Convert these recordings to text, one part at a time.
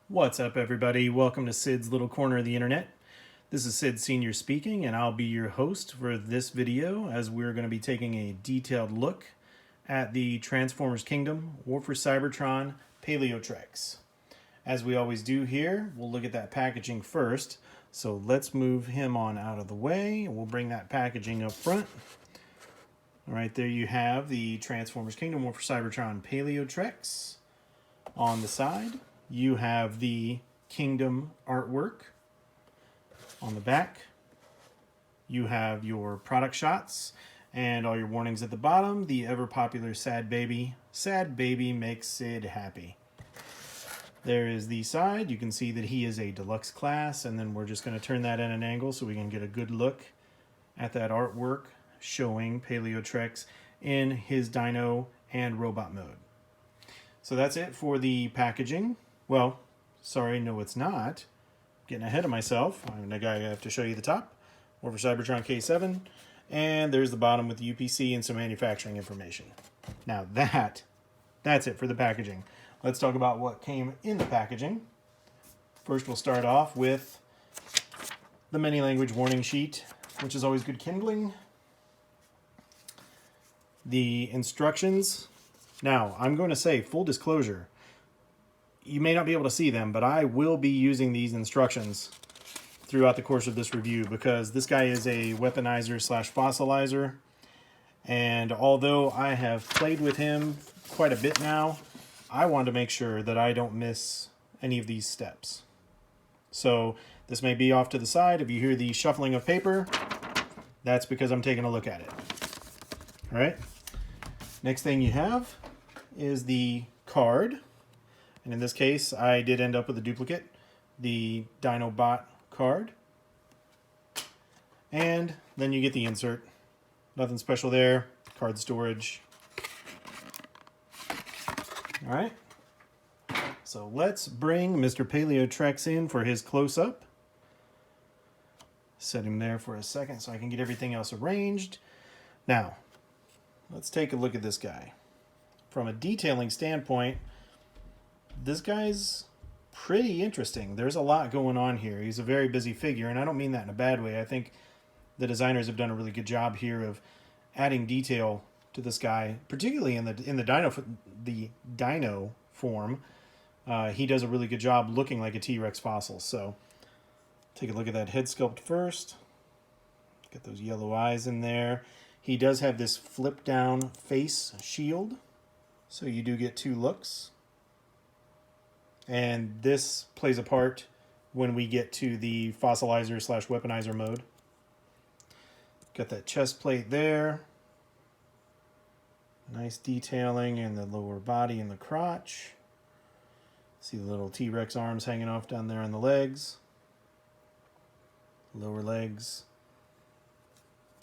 What's up, everybody? Welcome to Sid's Little Corner of the Internet. This is Sid Sr. speaking, and I'll be your host for this video as we're going to be taking a detailed look at the Transformers Kingdom or for Cybertron Paleotrex. As we always do here, we'll look at that packaging first. So let's move him on out of the way. We'll bring that packaging up front. All right, there you have the Transformers Kingdom or for Cybertron Paleotrex. On the side, you have the Kingdom artwork. On the back, you have your product shots and all your warnings at the bottom. The ever popular sad baby. Sad baby makes Sid happy. There is the side. You can see that he is a deluxe class, and then we're just going to turn that at an angle so we can get a good look at that artwork showing Paleotrex in his dino and robot mode. So that's it for the packaging. Well, sorry, no it's not. Getting ahead of myself. I'm the guy I have to show you the top. Or for Cybertron K7. And there's the bottom with the UPC and some manufacturing information. Now that's it for the packaging. Let's talk about what came in the packaging. First, we'll start off with the many language warning sheet, which is always good kindling. The instructions. Now, I'm going to say, full disclosure, you may not be able to see them, but I will be using these instructions throughout the course of this review because this guy is a weaponizer slash fossilizer. And although I have played with him quite a bit now, I want to make sure that I don't miss any of these steps. So this may be off to the side. If you hear the shuffling of paper, that's because I'm taking a look at it. All right. Next thing you have is the card. And in this case, I did end up with a duplicate, the Dinobot card. And then you get the insert. Nothing special there. Card storage. All right. So let's bring Mr. Paleotrex in for his close-up. Set him there for a second so I can get everything else arranged. Now, let's take a look at this guy. From a detailing standpoint, this guy's pretty interesting. There's a lot going on here. He's a very busy figure, and I don't mean that in a bad way. I think the designers have done a really good job here of adding detail to this guy, particularly in the dino form. He does a really good job looking like a T-Rex fossil. So take a look at that head sculpt first. Get those yellow eyes in there. He does have this flip down face shield, so you do get two looks. And this plays a part when we get to the fossilizer slash weaponizer mode. Got that chest plate there. Nice detailing in the lower body and the crotch. See the little T-Rex arms hanging off down there on the legs. Lower legs.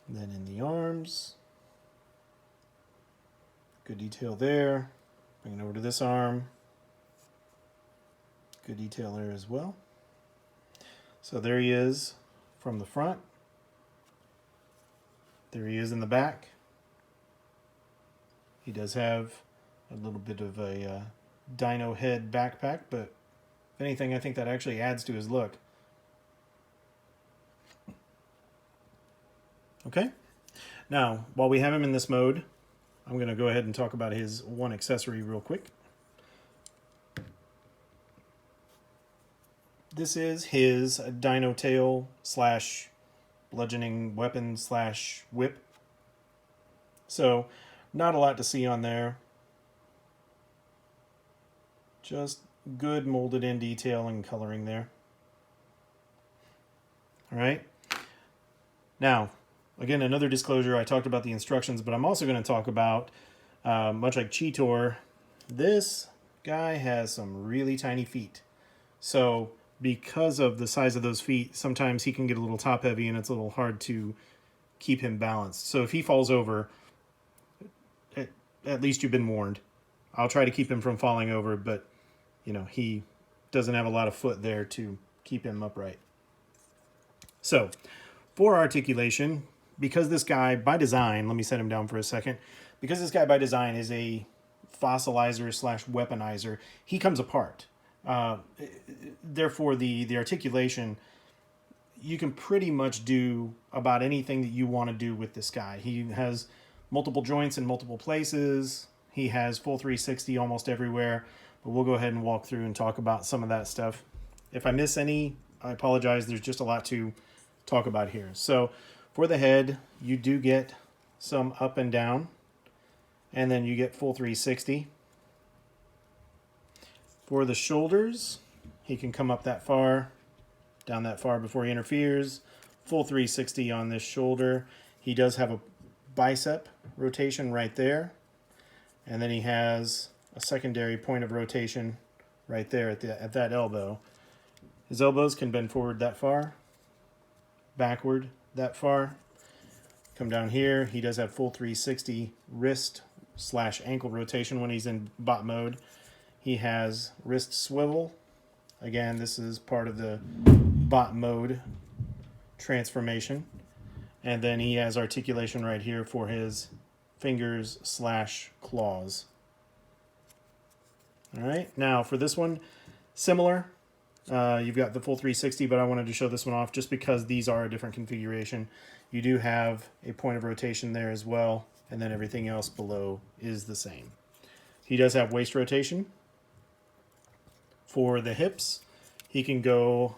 And then in the arms. Good detail there. Bring it over to this arm. Good detail there as well. So there he is from the front. There he is in the back. He does have a little bit of a dino head backpack, but if anything, I think that actually adds to his look. Okay. Now, while we have him in this mode, I'm going to go ahead and talk about his one accessory real quick. This is his dino tail slash bludgeoning weapon slash whip. So, not a lot to see on there. Just good molded in detail and coloring there. All right. Now, again, another disclosure. I talked about the instructions, but I'm also going to talk about, much like Cheetor, this guy has some really tiny feet. So, because of the size of those feet, sometimes he can get a little top heavy and it's a little hard to keep him balanced. So if he falls over, at least you've been warned. I'll try to keep him from falling over, but you know, he doesn't have a lot of foot there to keep him upright. So for articulation, because this guy by design, let me set him down for a second, because this guy by design is a fossilizer slash weaponizer, he comes apart. Therefore, the articulation, you can pretty much do about anything that you want to do with this guy. He has multiple joints in multiple places. He has full 360 almost everywhere. But we'll go ahead and walk through and talk about some of that stuff. If I miss any, I apologize. There's just a lot to talk about here. So for the head, you do get some up and down, and then you get full 360. For the shoulders, he can come up that far, down that far before he interferes. Full 360 on this shoulder. He does have a bicep rotation right there, and then he has a secondary point of rotation right there at that elbow. His elbows can bend forward that far, backward that far. Come down here. He does have full 360 wrist/ankle rotation when he's in bot mode. He has wrist swivel. Again, this is part of the bot mode transformation. And then he has articulation right here for his fingers/claws. All right, now for this one, similar. You've got the full 360, but I wanted to show this one off just because these are a different configuration. You do have a point of rotation there as well, and then everything else below is the same. He does have waist rotation. For the hips, he can go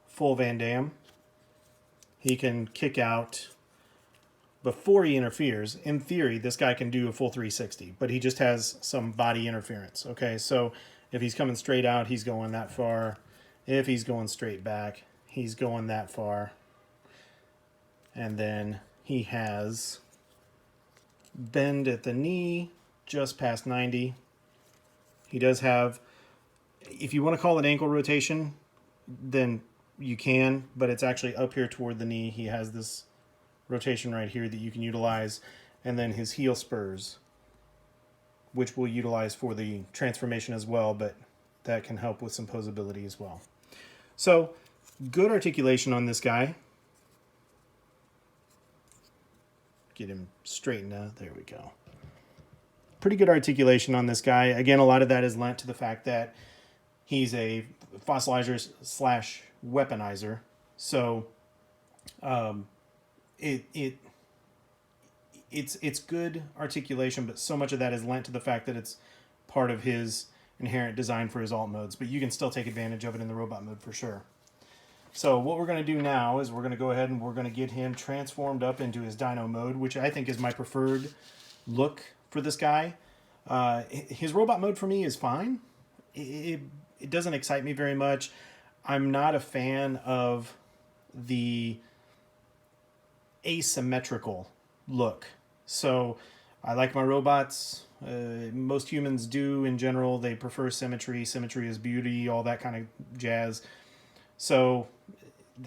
full Van Damme. He can kick out before he interferes. In theory, this guy can do a full 360, but he just has some body interference. Okay, so if he's coming straight out, he's going that far. If he's going straight back, he's going that far. And then he has bend at the knee, just past 90. He does have, if you want to call it ankle rotation, then you can, but it's actually up here toward the knee. He has this rotation right here that you can utilize. And then his heel spurs, which we'll utilize for the transformation as well, but that can help with some posability as well. So, good articulation on this guy. Get him straightened out. There we go. Pretty good articulation on this guy. Again, a lot of that is lent to the fact that he's a fossilizer / weaponizer. So, it's good articulation, but so much of that is lent to the fact that it's part of his inherent design for his alt modes. But you can still take advantage of it in the robot mode for sure. So what we're going to do now is we're going to go ahead and we're going to get him transformed up into his dino mode, which I think is my preferred look for this guy. His robot mode for me is fine. It doesn't excite me very much. I'm not a fan of the asymmetrical look. So I like my robots. Most humans do in general. They prefer symmetry. Symmetry is beauty, all that kind of jazz. So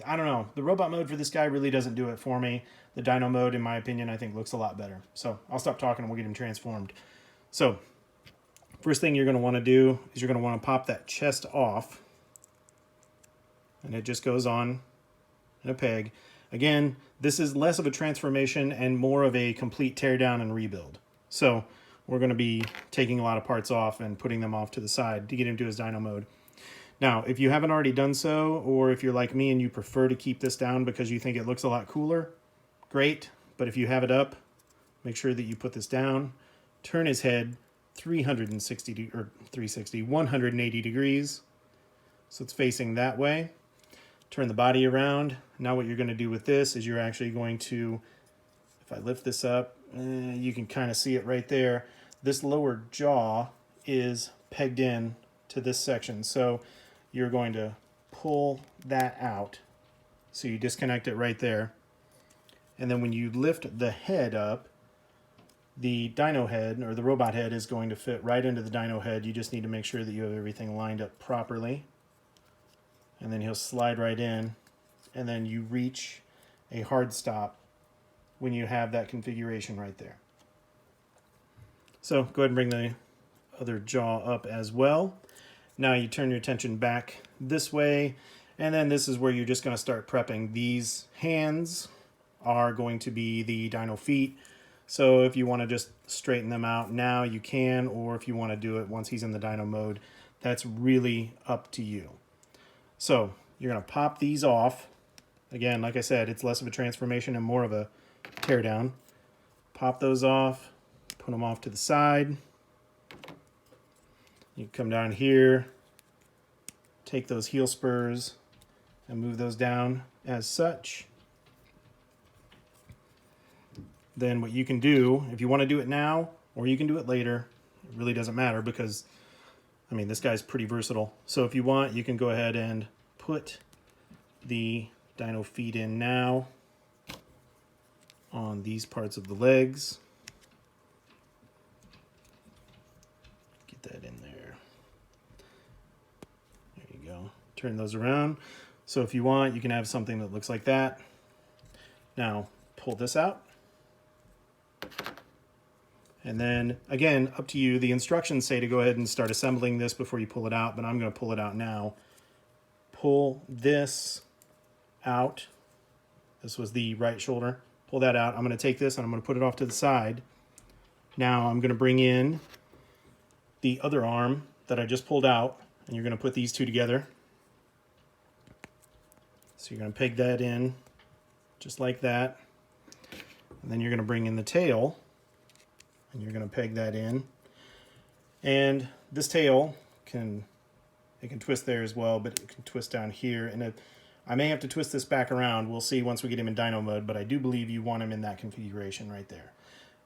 I don't know. The robot mode for this guy really doesn't do it for me. The dino mode, in my opinion, I think looks a lot better. So I'll stop talking and we'll get him transformed. So first thing you're going to want to do is you're going to want to pop that chest off. And it just goes on in a peg. Again, this is less of a transformation and more of a complete teardown and rebuild. So we're going to be taking a lot of parts off and putting them off to the side to get into his dino mode. Now, if you haven't already done so, or if you're like me and you prefer to keep this down because you think it looks a lot cooler, great. But if you have it up, make sure that you put this down. Turn his head 180 degrees. So it's facing that way. Turn the body around. Now what you're going to do with this is you're actually going to, if I lift this up, you can kind of see it right there. This lower jaw is pegged in to this section. So you're going to pull that out. So you disconnect it right there. And then when you lift the head up, the dino head or the robot head is going to fit right into the dino head. You just need to make sure that you have everything lined up properly. And then he'll slide right in. And then you reach a hard stop when you have that configuration right there. So go ahead and bring the other jaw up as well. Now you turn your attention back this way, and then this is where you're just going to start prepping. These hands are going to be the dino feet. So if you want to just straighten them out now, you can, or if you want to do it once he's in the dino mode, That's really up to you. So you're going to pop these off. Again, like I said, it's less of a transformation and more of a tear down. Pop those off, put them off to the side. You come down here, take those heel spurs and move those down as such. Then what you can do, if you want to do it now or you can do it later, it really doesn't matter because, I mean, this guy's pretty versatile. So if you want, you can go ahead and put the dino feet in now on these parts of the legs. Get that in there. There you go. Turn those around. So if you want, you can have something that looks like that. Now, pull this out. And then, again, up to you. The instructions say to go ahead and start assembling this before you pull it out, but I'm going to pull it out now. Pull this out. This was the right shoulder. Pull that out. I'm going to take this and I'm going to put it off to the side. Now I'm going to bring in the other arm that I just pulled out, and you're going to put these two together. So you're going to peg that in just like that. And then you're going to bring in the tail, and you're going to peg that in. And this tail can twist there as well, but it can twist down here. And I may have to twist this back around. We'll see once we get him in dino mode, but I do believe you want him in that configuration right there.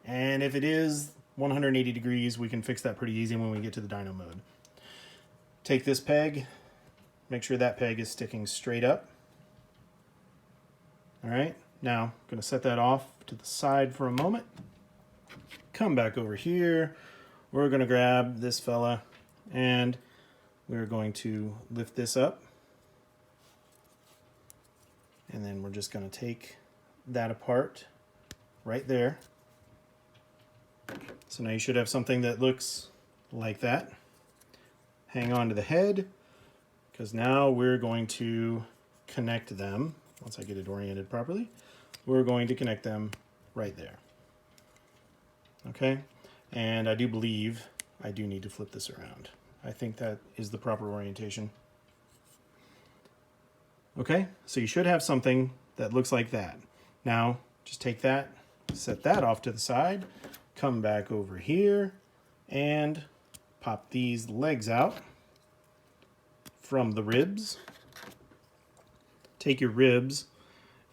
And if it is 180 degrees, we can fix that pretty easy when we get to the dino mode. Take this peg, make sure that peg is sticking straight up. All right, now I'm going to set that off to the side for a moment. Come back over here. We're going to grab this fella and we're going to lift this up. And then we're just going to take that apart right there. So now you should have something that looks like that. Hang on to the head, because now we're going to connect them. Once I get it oriented properly, we're going to connect them right there. Okay, and I do believe I do need to flip this around. I think that is the proper orientation. Okay, so you should have something that looks like that. Now, just take that, set that off to the side, come back over here, and pop these legs out from the ribs. Take your ribs,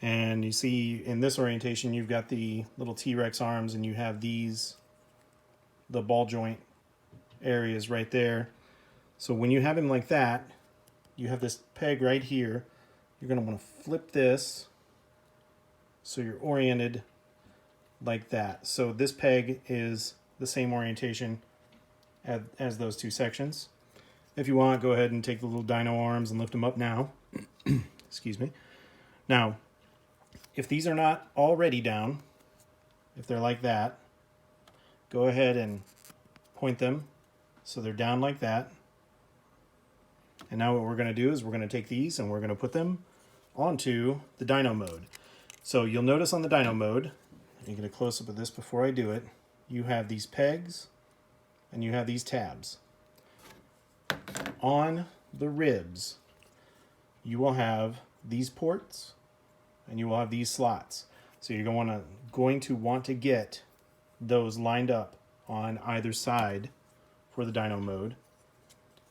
and you see in this orientation, you've got the little T-Rex arms, and you have these, the ball joint areas right there. So when you have him like that, you have this peg right here. You're going to want to flip this so you're oriented like that. So this peg is the same orientation as those two sections. If you want, go ahead and take the little dino arms and lift them up now. Excuse me. Now, if these are not already down, if they're like that, go ahead and point them so they're down like that. And now what we're going to do is we're going to take these and we're going to put them onto the dino mode. So you'll notice on the dino mode, you get a close-up of this before I do it, you have these pegs and you have these tabs. On the ribs, you will have these ports and you will have these slots. So you're going to want to get those lined up on either side for the dino mode.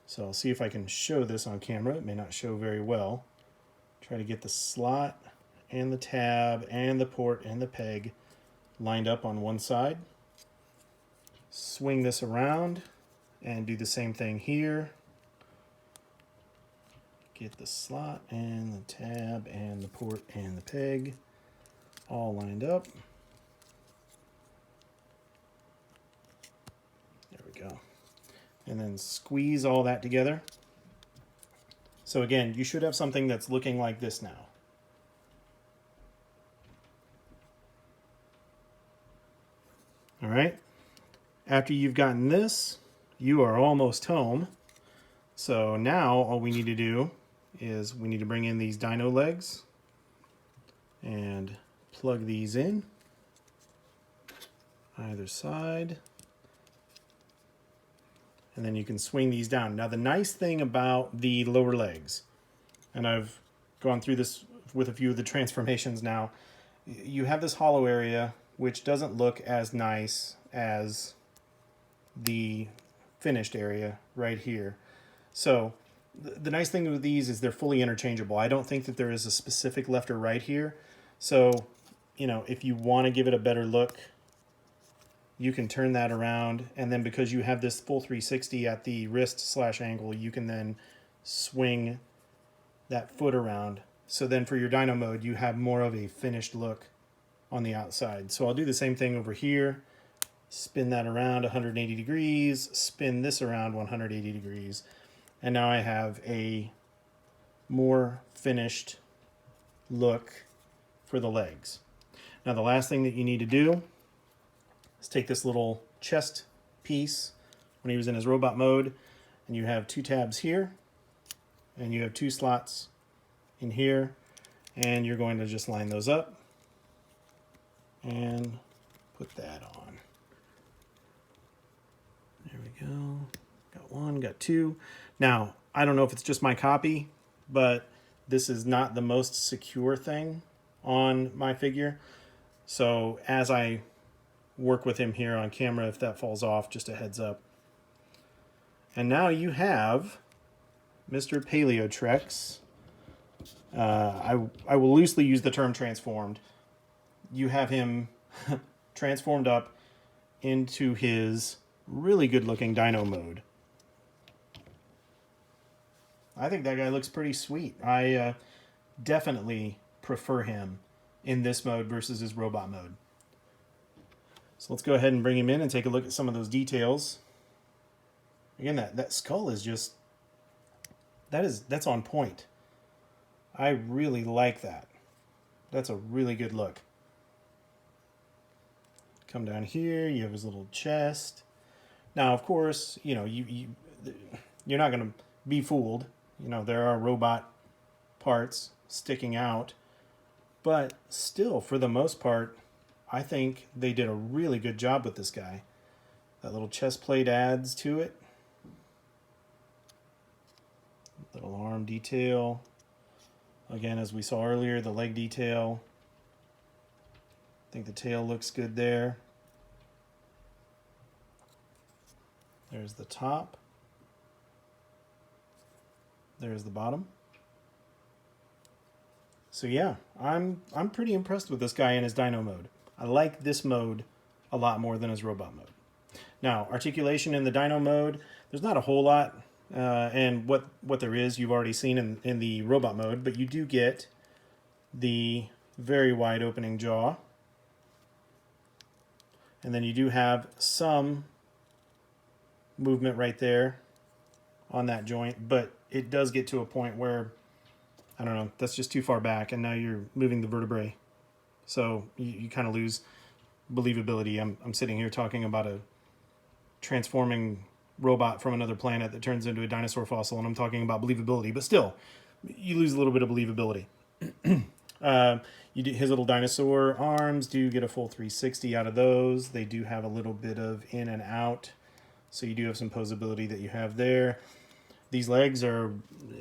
So I'll see if I can show this on camera. It may not show very well. Try to get the slot and the tab and the port and the peg lined up on one side. Swing this around and do the same thing here. Get the slot and the tab and the port and the peg all lined up. There we go. And then squeeze all that together. So again, you should have something that's looking like this now. All right. After you've gotten this, you are almost home. So now all we need to do is we need to bring in these dino legs and plug these in either side. and then you can swing these down. Now the nice thing about the lower legs, and I've gone through this with a few of the transformations now, you have this hollow area which doesn't look as nice as the finished area right here. So the nice thing with these is they're fully interchangeable. I don't think that there is a specific left or right here. So, you know, if you want to give it a better look, you can turn that around, and then because you have this full 360 at the wrist / ankle, you can then swing that foot around. So then for your dyno mode, you have more of a finished look on the outside. So I'll do the same thing over here. Spin that around 180 degrees, spin this around 180 degrees, and now I have a more finished look for the legs. Now the last thing that you need to do is take this little chest piece when he was in his robot mode, and you have 2 tabs here, and you have 2 slots in here, and you're going to just line those up and put that on. There we go. Got 1, got 2. Now, I don't know if it's just my copy, but this is not the most secure thing on my figure. So as I work with him here on camera, if that falls off, just a heads up. And now you have Mr. Paleotrex. I will loosely use the term transformed. You have him transformed up into his really good looking dyno mode. I think that guy looks pretty sweet. I definitely prefer him in this mode versus his robot mode. So let's go ahead and bring him in and take a look at some of those details. Again, that skull is just, that's on point. I really like that. That's a really good look. Come down here, you have his little chest. Now, of course, you know, you're not going to be fooled. You know, there are robot parts sticking out, but still, for the most part, I think they did a really good job with this guy. That little chest plate adds to it. Little arm detail. Again, as we saw earlier, the leg detail. I think the tail looks good there. There's the top. There's the bottom. So yeah, I'm pretty impressed with this guy in his dyno mode. I like this mode a lot more than his robot mode. Now, articulation in the dyno mode, there's not a whole lot, and what there is you've already seen in the robot mode, but you do get the very wide opening jaw, and then you do have some movement right there on that joint, but it does get to a point where, I don't know, that's just too far back, and now you're moving the vertebrae. So you kind of lose believability. I'm sitting here talking about a transforming robot from another planet that turns into a dinosaur fossil, and I'm talking about believability, but still, you lose a little bit of believability. His little dinosaur arms do get a full 360 out of those. They do have a little bit of in and out, so you do have some posability that you have there. These legs are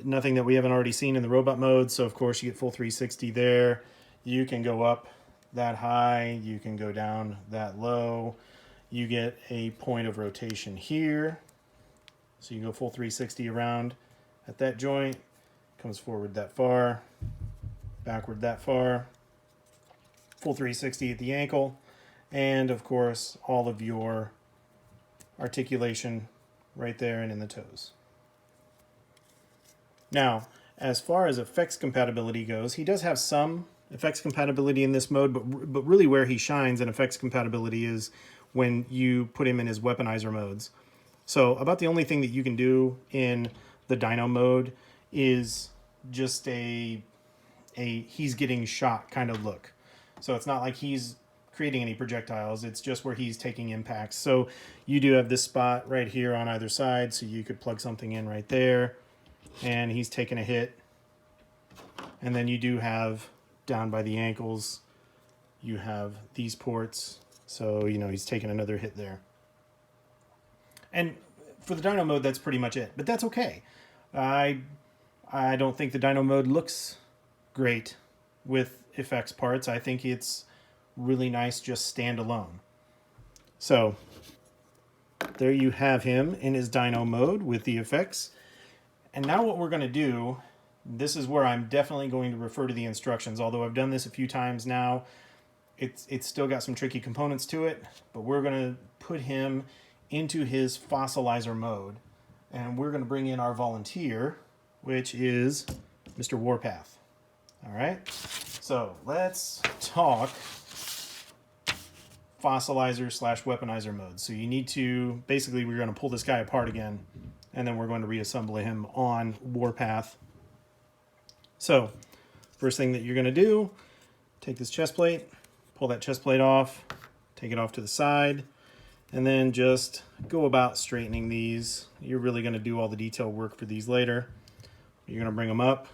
nothing that we haven't already seen in the robot mode, so of course you get full 360 there. You can go up that high, you can go down that low. You get a point of rotation here, so you go full 360 around at that joint, comes forward that far, backward that far, full 360 at the ankle, and of course all of your articulation right there and in the toes. Now, as far as effects compatibility goes, he does have some effects compatibility in this mode, but really where he shines in effects compatibility is when you put him in his weaponizer modes. So about the only thing that you can do in the dyno mode is just a he's getting shot kind of look. So it's not like he's creating any projectiles, it's just where he's taking impacts. So you do have this spot right here on either side, so you could plug something in right there, and he's taking a hit. And then you do have down by the ankles, you have these ports, so you know he's taking another hit there. And for the dyno mode, that's pretty much it. But that's okay. I don't think the dyno mode looks great with effects parts. I think it's really nice just standalone. So there you have him in his dyno mode with the effects. And now what we're going to do, this is where I'm definitely going to refer to the instructions. Although I've done this a few times now, it's still got some tricky components to it. But we're going to put him into his fossilizer mode. And we're going to bring in our volunteer, which is Mr. Warpath. All right, so let's talk fossilizer / weaponizer mode. So you need to, basically we're going to pull this guy apart again, and then we're going to reassemble him on Warpath. So first thing that you're going to do, take this chest plate, pull that chest plate off, take it off to the side, and then just go about straightening these. You're really going to do all the detail work for these later. You're going to bring them up.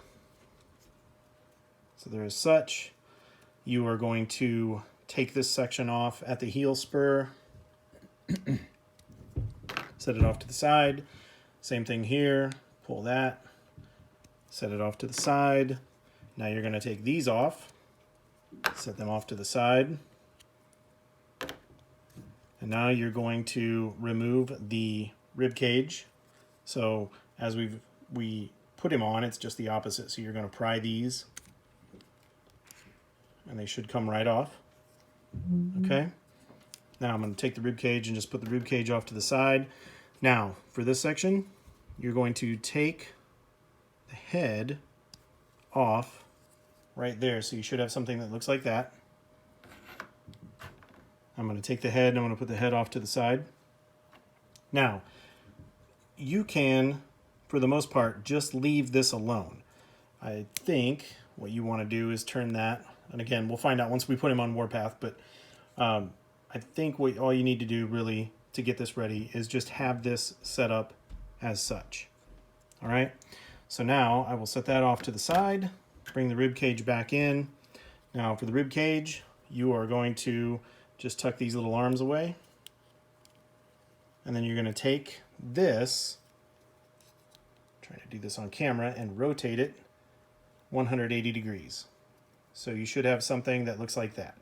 So there is such. You are going to take this section off at the heel spur. Set it off to the side. Same thing here. Pull that. Set it off to the side. Now you're going to take these off. Set them off to the side. And now you're going to remove the rib cage. So as we put him on, it's just the opposite. So you're going to pry these, and they should come right off. Okay. Now I'm going to take the rib cage and just put the rib cage off to the side. Now for this section, you're going to take the head off right there. So you should have something that looks like that. I'm going to take the head and I'm going to put the head off to the side. Now, you can, for the most part, just leave this alone. I think what you want to do is turn that, and again, we'll find out once we put him on Warpath, but I think all you need to do really to get this ready is just have this set up as such. All right, so now I will set that off to the side, bring the rib cage back in. Now for the rib cage, you are going to just tuck these little arms away, and then you're going to take this, trying to do this on camera, and rotate it 180 degrees. So you should have something that looks like that.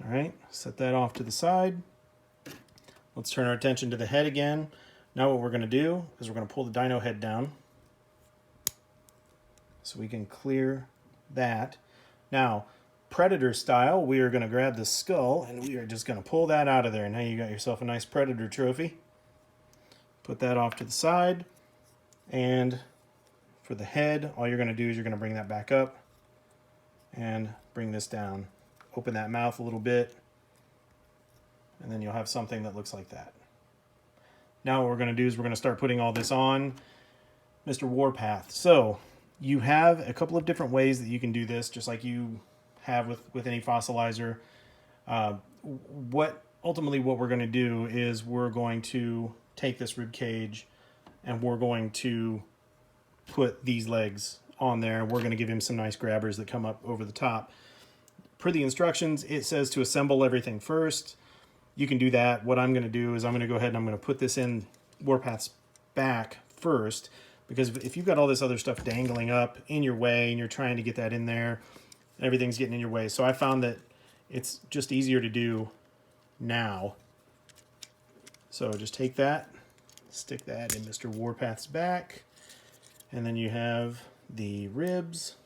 All right, set that off to the side. Let's turn our attention to the head again. Now what we're going to do is we're going to pull the dino head down so we can clear that. Now, Predator style, we are going to grab the skull and we are just going to pull that out of there. Now you got yourself a nice Predator trophy. Put that off to the side, and for the head, all you're going to do is you're going to bring that back up and bring this down. Open that mouth a little bit, and then you'll have something that looks like that. Now what we're going to do is we're going to start putting all this on Mr. Warpath. So you have a couple of different ways that you can do this, just like you have with any fossilizer. Ultimately what we're going to do is we're going to take this rib cage and we're going to put these legs on there. We're going to give him some nice grabbers that come up over the top. Per the instructions, it says to assemble everything first. You can do that. What I'm going to do is I'm going to go ahead and I'm going to put this in Warpath's back first, because if you've got all this other stuff dangling up in your way and you're trying to get that in there, everything's getting in your way. So I found that it's just easier to do now. So just take that, stick that in Mr. Warpath's back, and then you have the ribs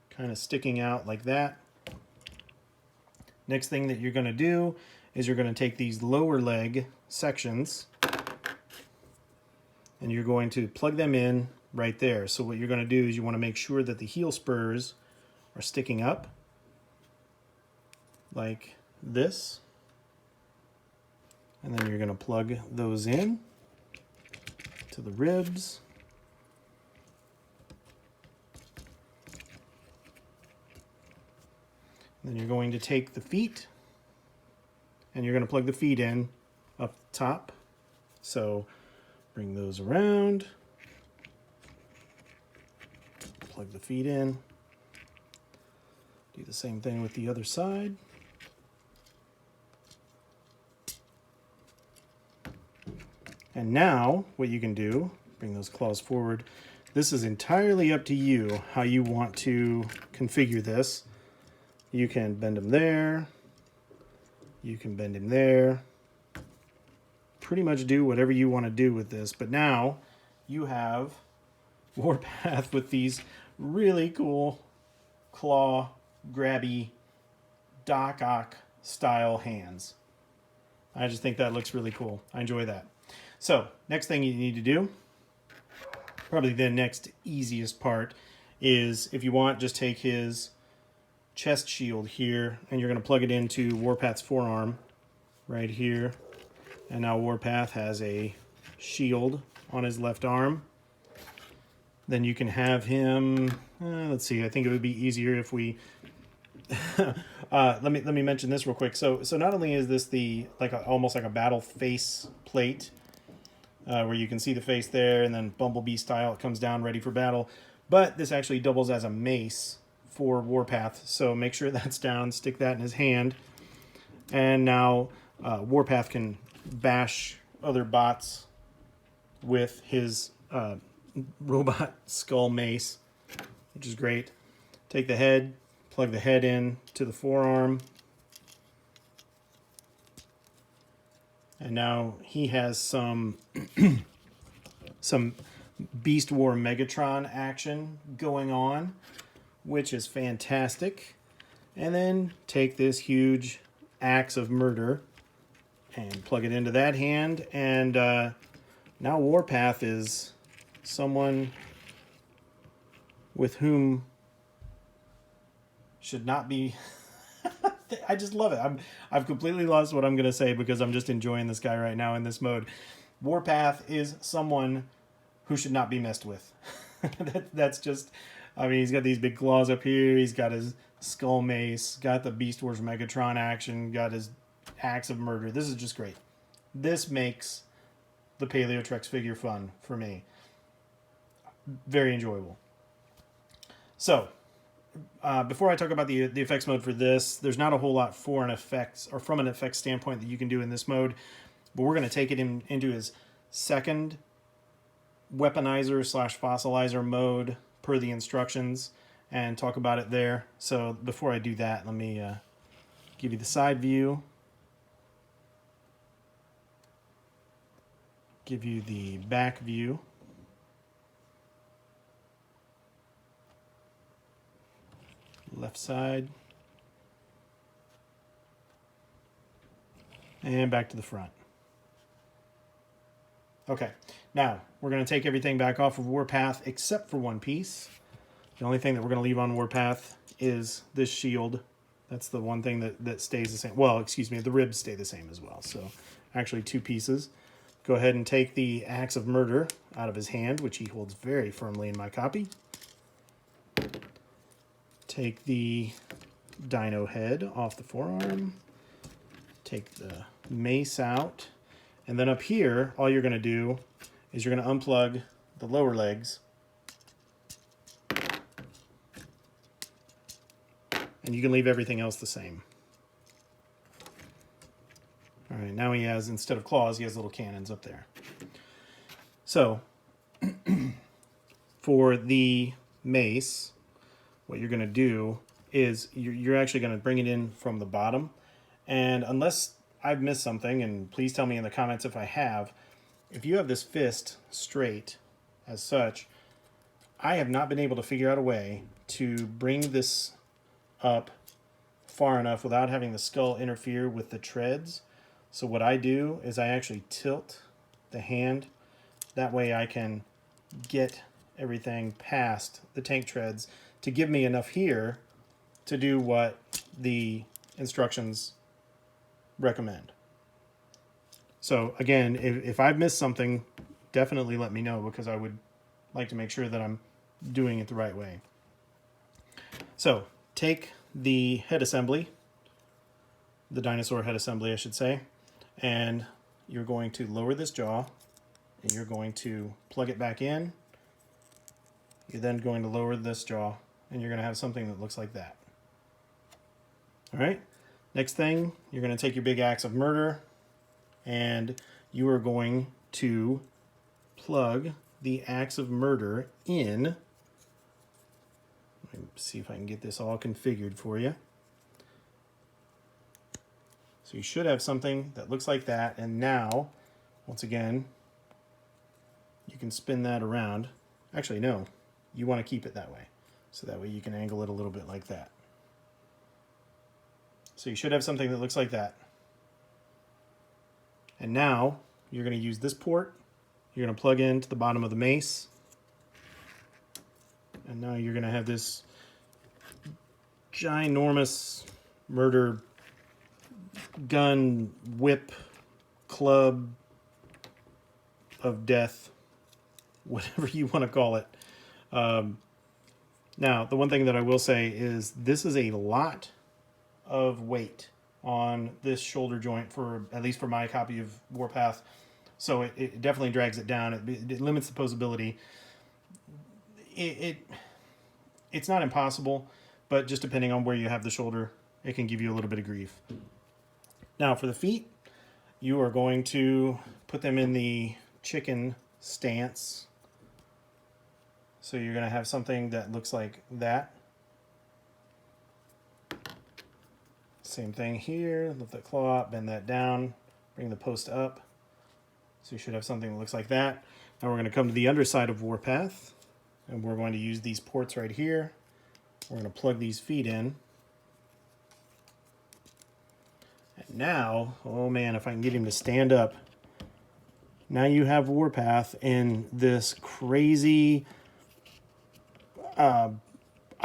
kind of sticking out like that. Next thing that you're going to do is you're going to take these lower leg sections and you're going to plug them in right there. So what you're going to do is you want to make sure that the heel spurs are sticking up like this. And then you're going to plug those in to the ribs. Then you're going to take the feet and you're going to plug the feet in up top. So bring those around, plug the feet in, do the same thing with the other side. And now what you can do, bring those claws forward. This is entirely up to you how you want to configure this. You can bend him there. You can bend him there. Pretty much do whatever you want to do with this. But now you have Warpath with these really cool claw, grabby, Doc Ock style hands. I just think that looks really cool. I enjoy that. So, next thing you need to do, probably the next easiest part, is if you want, just take his chest shield here, and you're going to plug it into Warpath's forearm right here. And now Warpath has a shield on his left arm. Then you can have him, let's see, I think it would be easier if we, let me mention this real quick. So not only is this almost like a battle face plate, where you can see the face there, and then Bumblebee style, it comes down ready for battle, but this actually doubles as a mace for Warpath, so make sure that's down, stick that in his hand, and now Warpath can bash other bots with his robot skull mace, which is great. Take the head, plug the head in to the forearm, and now he has some Beast War Megatron action going on, which is fantastic. And then take this huge axe of murder and plug it into that hand, and now Warpath is someone with whom should not be I just love it. I've completely lost what I'm going to say because I'm just enjoying this guy right now in this mode. Warpath is someone who should not be messed with. That's just, I mean, he's got these big claws up here. He's got his skull mace, got the Beast Wars Megatron action, got his axe of murder. This is just great. This makes the Paleotrex figure fun for me. Very enjoyable. So, before I talk about the effects mode for this, there's not a whole lot for an effects or from an effects standpoint that you can do in this mode, but we're going to take it into his second weaponizer / fossilizer mode per the instructions and talk about it there. So before I do that, let me give you the side view, give you the back view. Left side, and back to the front. Okay, now we're going to take everything back off of Warpath except for one piece. The only thing that we're going to leave on Warpath is this shield. That's the one thing that stays the same. Well, excuse me, the ribs stay the same as well. So actually two pieces. Go ahead and take the axe of murder out of his hand, which he holds very firmly in my copy. Take the dino head off the forearm, take the mace out, and then up here, all you're going to do is you're going to unplug the lower legs, and you can leave everything else the same. All right, now he has, instead of claws, he has little cannons up there. So, for the mace, what you're going to do is you're actually going to bring it in from the bottom. And unless I've missed something, and please tell me in the comments if I have, if you have this fist straight as such, I have not been able to figure out a way to bring this up far enough without having the skull interfere with the treads. So what I do is I actually tilt the hand. That way I can get everything past the tank treads to give me enough here to do what the instructions recommend. So again, if I've missed something, definitely let me know, because I would like to make sure that I'm doing it the right way. So take the head assembly, the dinosaur head assembly I should say, and you're going to lower this jaw, and you're going to plug it back in. You're then going to lower this jaw, and you're going to have something that looks like that. All right, next thing, you're going to take your big axe of murder, and you are going to plug the axe of murder in. Let me see if I can get this all configured for you. So you should have something that looks like that, and now, once again, you can spin that around. Actually, no, you want to keep it that way. So that way you can angle it a little bit like that. So you should have something that looks like that. And now you're going to use this port. You're going to plug into the bottom of the mace. And now you're going to have this ginormous murder gun, whip, club of death, whatever you want to call it. Now, the one thing that I will say is this is a lot of weight on this shoulder joint, for at least for my copy of Warpath. So it definitely drags it down. It limits the posability. It's not impossible, but just depending on where you have the shoulder, it can give you a little bit of grief. Now for the feet, you are going to put them in the chicken stance. So you're going to have something that looks like that. Same thing here. Lift that claw up, bend that down, bring the post up. So you should have something that looks like that. Now we're going to come to the underside of Warpath, and we're going to use these ports right here. We're going to plug these feet in. And now, oh man, if I can get him to stand up. Now you have Warpath in this crazy, I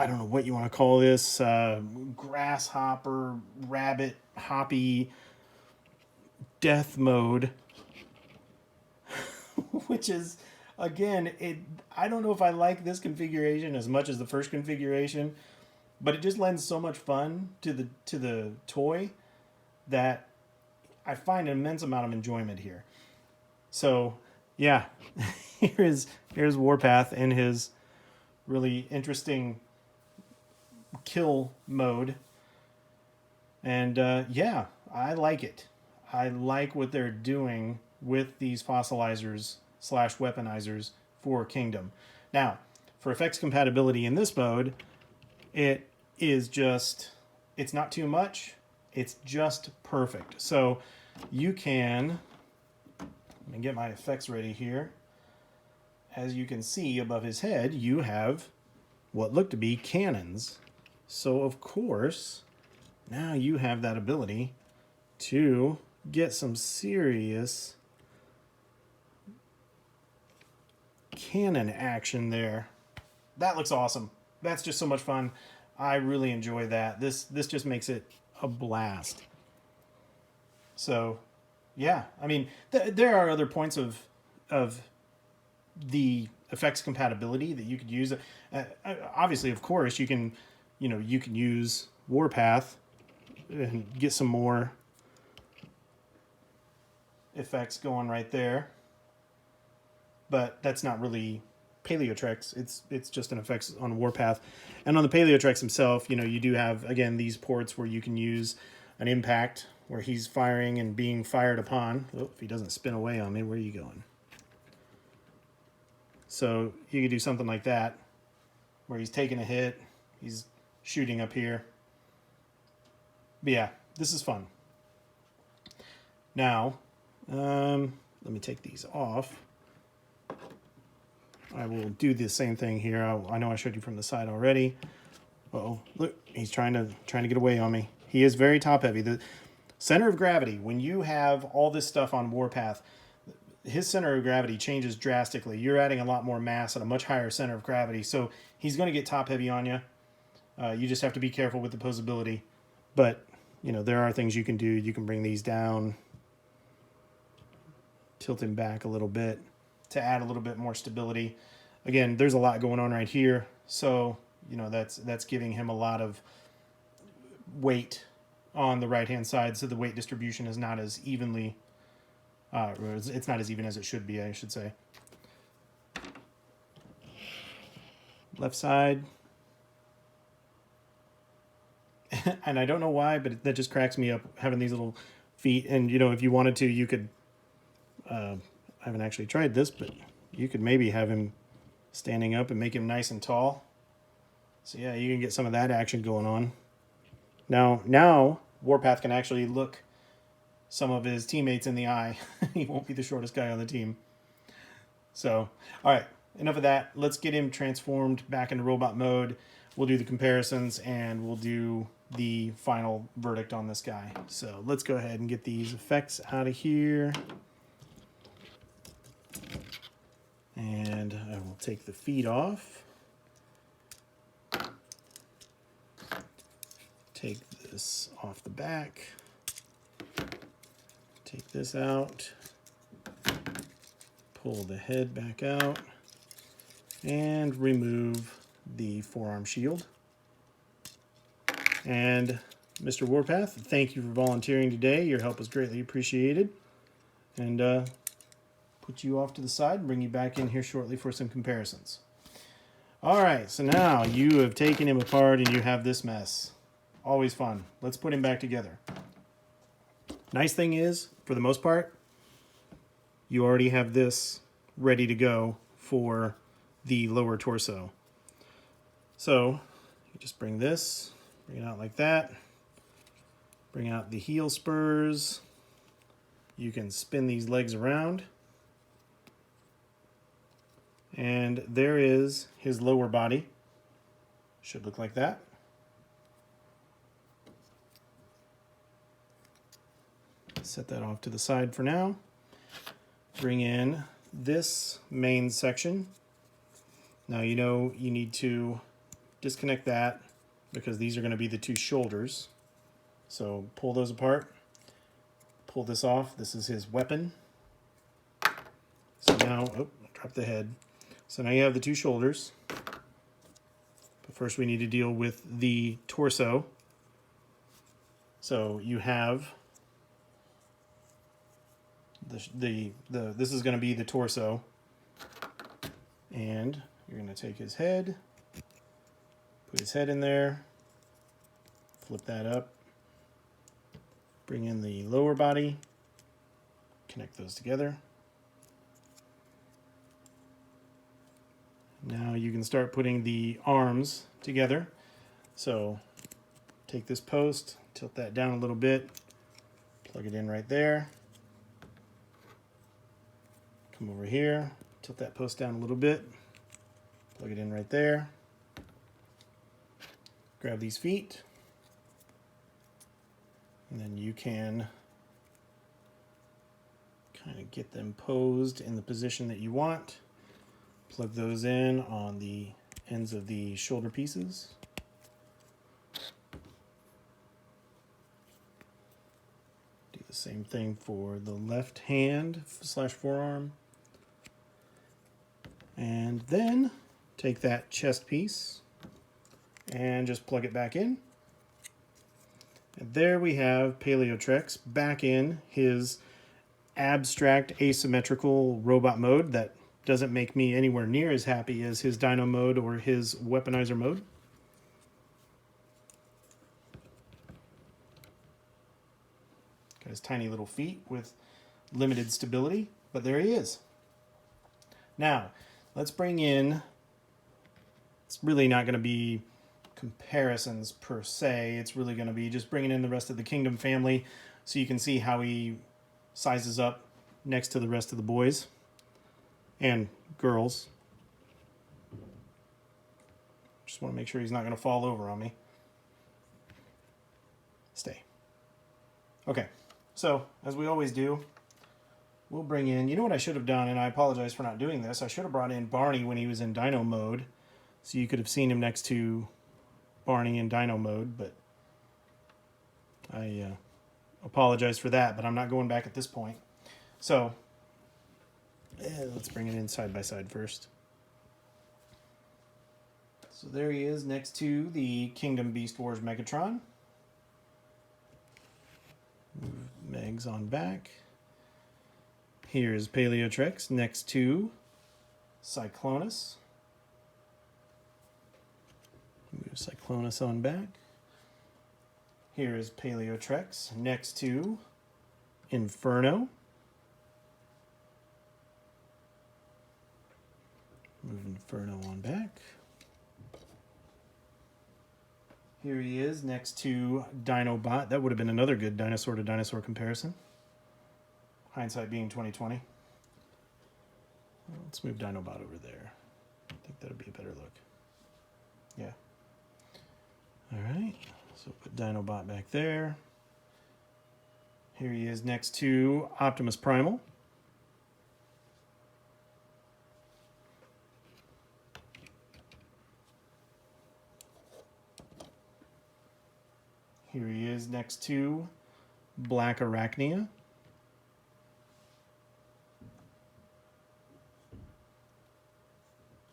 don't know what you want to call this, grasshopper, rabbit, hoppy death mode. Which is, again, I don't know if I like this configuration as much as the first configuration, but it just lends so much fun to the toy that I find an immense amount of enjoyment here. So, yeah, here's Warpath in his really interesting kill mode. And yeah, I like it. I like what they're doing with these fossilizers / weaponizers for Kingdom. Now, for effects compatibility in this mode, it is just, it's not too much. It's just perfect. So you can, let me get my effects ready here. As you can see above his head, you have what look to be cannons. So of course, now you have that ability to get some serious cannon action there. That looks awesome. That's just so much fun. I really enjoy that. This just makes it a blast. So, yeah, I mean, there are other points of the effects compatibility that you could use. Obviously, of course, you can use Warpath and get some more effects going right there. But that's not really Paleotrex. It's just an effects on Warpath. And on the Paleotrex himself, you do have, again, these ports where you can use an impact where he's firing and being fired upon. Oh, if he doesn't spin away on me, where are you going? So you could do something like that where he's taking a hit, he's shooting up here. But yeah, this is fun. Now, let me take these off. I will do the same thing here. I know I showed you from the side already. Uh-oh, look, he's trying to get away on me. He is very top heavy. The center of gravity, when you have all this stuff on Warpath, his center of gravity changes drastically. You're adding a lot more mass at a much higher center of gravity, so he's going to get top heavy on you. You just have to be careful with the posability. But, there are things you can do. You can bring these down, tilt him back a little bit to add a little bit more stability. Again, there's a lot going on right here, so that's giving him a lot of weight on the right hand side, so the weight distribution is not as evenly it's not as even as it should be, I should say. Left side. And I don't know why, but that just cracks me up having these little feet. And if you wanted to, you could I haven't actually tried this, but you could maybe have him standing up and make him nice and tall. So yeah, you can get some of that action going on. Now Warpath can actually look some of his teammates in the eye. He won't be the shortest guy on the team. So, all right, enough of that. Let's get him transformed back into robot mode. We'll do the comparisons and we'll do the final verdict on this guy. So let's go ahead and get these effects out of here. And I will take the feet off. Take this off the back. Take this out. Pull the head back out. And remove the forearm shield. And Mr. Warpath, thank you for volunteering today. Your help was greatly appreciated. And put you off to the side and bring you back in here shortly for some comparisons. All right, so now you have taken him apart and you have this mess. Always fun. Let's put him back together. Nice thing is, for the most part, you already have this ready to go for the lower torso. So you just bring this, bring it out like that. Bring out the heel spurs. You can spin these legs around. And there is his lower body. Should look like that. Set that off to the side for now. Bring in this main section. Now you know you need to disconnect that because these are going to be the two shoulders. So pull those apart. Pull this off. This is his weapon. So now, oh, drop the head. So now you have the two shoulders. But first we need to deal with the torso. So you have this is going to be the torso. And you're going to take his head, put his head in there, flip that up, bring in the lower body, connect those together. Now you can start putting the arms together. So take this post, tilt that down a little bit, plug it in right there. Come over here, tilt that post down a little bit, plug it in right there. Grab these feet, and then you can kind of get them posed in the position that you want. Plug those in on the ends of the shoulder pieces. Do the same thing for the left hand / forearm. And then take that chest piece and just plug it back in. And there we have Paleotrex back in his abstract asymmetrical robot mode that doesn't make me anywhere near as happy as his dino mode or his weaponizer mode. Got his tiny little feet with limited stability, but there he is. Now, let's bring in, it's really not going to be comparisons per se. It's really going to be just bringing in the rest of the Kingdom family so you can see how he sizes up next to the rest of the boys and girls. Just want to make sure he's not going to fall over on me. Stay. Okay, so as we always do, we'll bring in, you know what I should have done, and I apologize for not doing this. I should have brought in Barney when he was in dino mode, so you could have seen him next to Barney in dino mode, but I apologize for that, but I'm not going back at this point. So let's bring it in side by side first. So there he is next to the Kingdom Beast Wars Megatron. Move Megs on back. Here's Paleotrex next to Cyclonus. Move Cyclonus on back. Here is Paleotrex next to Inferno. Move Inferno on back. Here he is next to Dinobot. That would have been another good dinosaur to dinosaur comparison. Hindsight being 2020. Let's move Dinobot over there. I think that'll be a better look. Yeah. All right. So put Dinobot back there. Here he is next to Optimus Primal. Here he is next to Black Arachnia.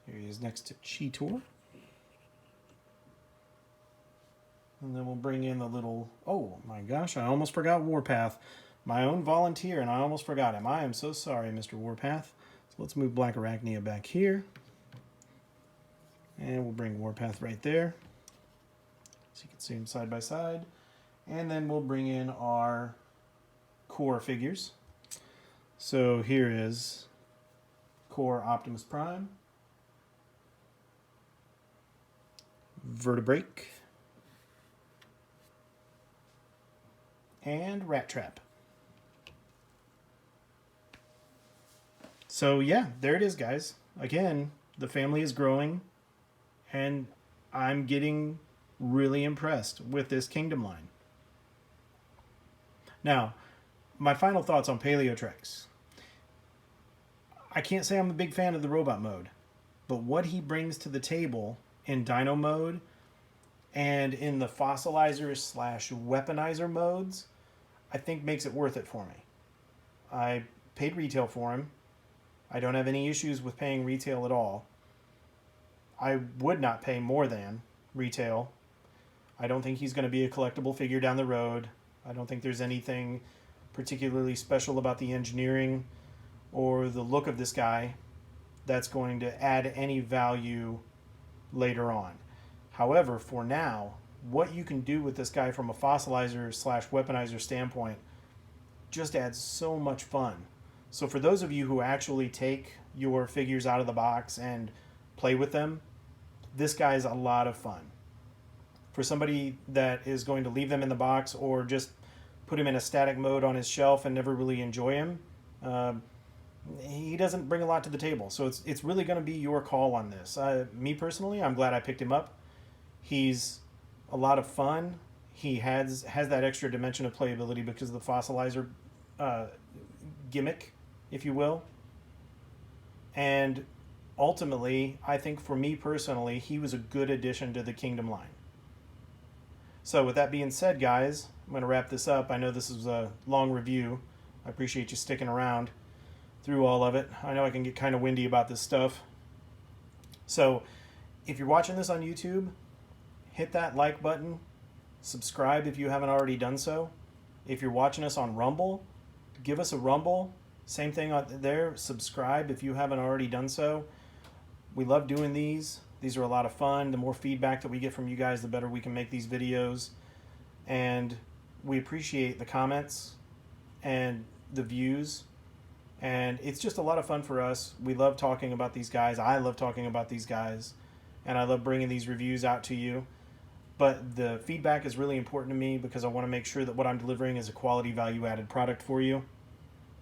Here he is next to Cheetor. And then we'll bring in the little... Oh my gosh, I almost forgot Warpath. My own volunteer, and I almost forgot him. I am so sorry, Mr. Warpath. So let's move Black Arachnia back here. And we'll bring Warpath right there. So you can see them side by side. And then we'll bring in our core figures. So here is core Optimus Prime, Vertebrake, and Rat Trap. So yeah, there it is, guys. Again, the family is growing, and I'm getting really impressed with this Kingdom line. Now, my final thoughts on Paleotrex. I can't say I'm a big fan of the robot mode, but what he brings to the table in dino mode and in the fossilizer / weaponizer modes, I think makes it worth it for me. I paid retail for him. I don't have any issues with paying retail at all. I would not pay more than retail. I don't think he's going to be a collectible figure down the road. I don't think there's anything particularly special about the engineering or the look of this guy that's going to add any value later on. However, for now, what you can do with this guy from a fossilizer / weaponizer standpoint just adds so much fun. So for those of you who actually take your figures out of the box and play with them, this guy is a lot of fun. For somebody that is going to leave them in the box or just put him in a static mode on his shelf and never really enjoy him, he doesn't bring a lot to the table. So it's really going to be your call on this. Me personally, I'm glad I picked him up. He's a lot of fun. He has that extra dimension of playability because of the fossilizer gimmick, if you will. And ultimately, I think for me personally, he was a good addition to the Kingdom line. So with that being said, guys, I'm going to wrap this up. I know this is a long review. I appreciate you sticking around through all of it. I know I can get kind of windy about this stuff. So if you're watching this on YouTube, hit that like button. Subscribe if you haven't already done so. If you're watching us on Rumble, give us a Rumble. Same thing on there. Subscribe if you haven't already done so. We love doing these. These are a lot of fun. The more feedback that we get from you guys, the better we can make these videos. And we appreciate the comments and the views. And it's just a lot of fun for us. We love talking about these guys. I love talking about these guys. And I love bringing these reviews out to you. But the feedback is really important to me because I want to make sure that what I'm delivering is a quality value-added product for you.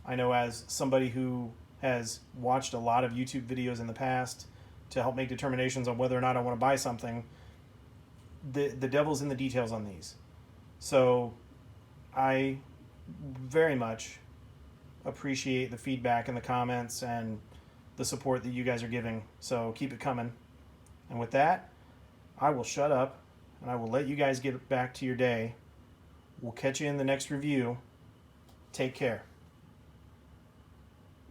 I know as somebody who has watched a lot of YouTube videos in the past to help make determinations on whether or not I want to buy something, the devil's in the details on these. So I very much appreciate the feedback and the comments and the support that you guys are giving. So keep it coming. And with that, I will shut up and I will let you guys get back to your day. We'll catch you in the next review. Take care.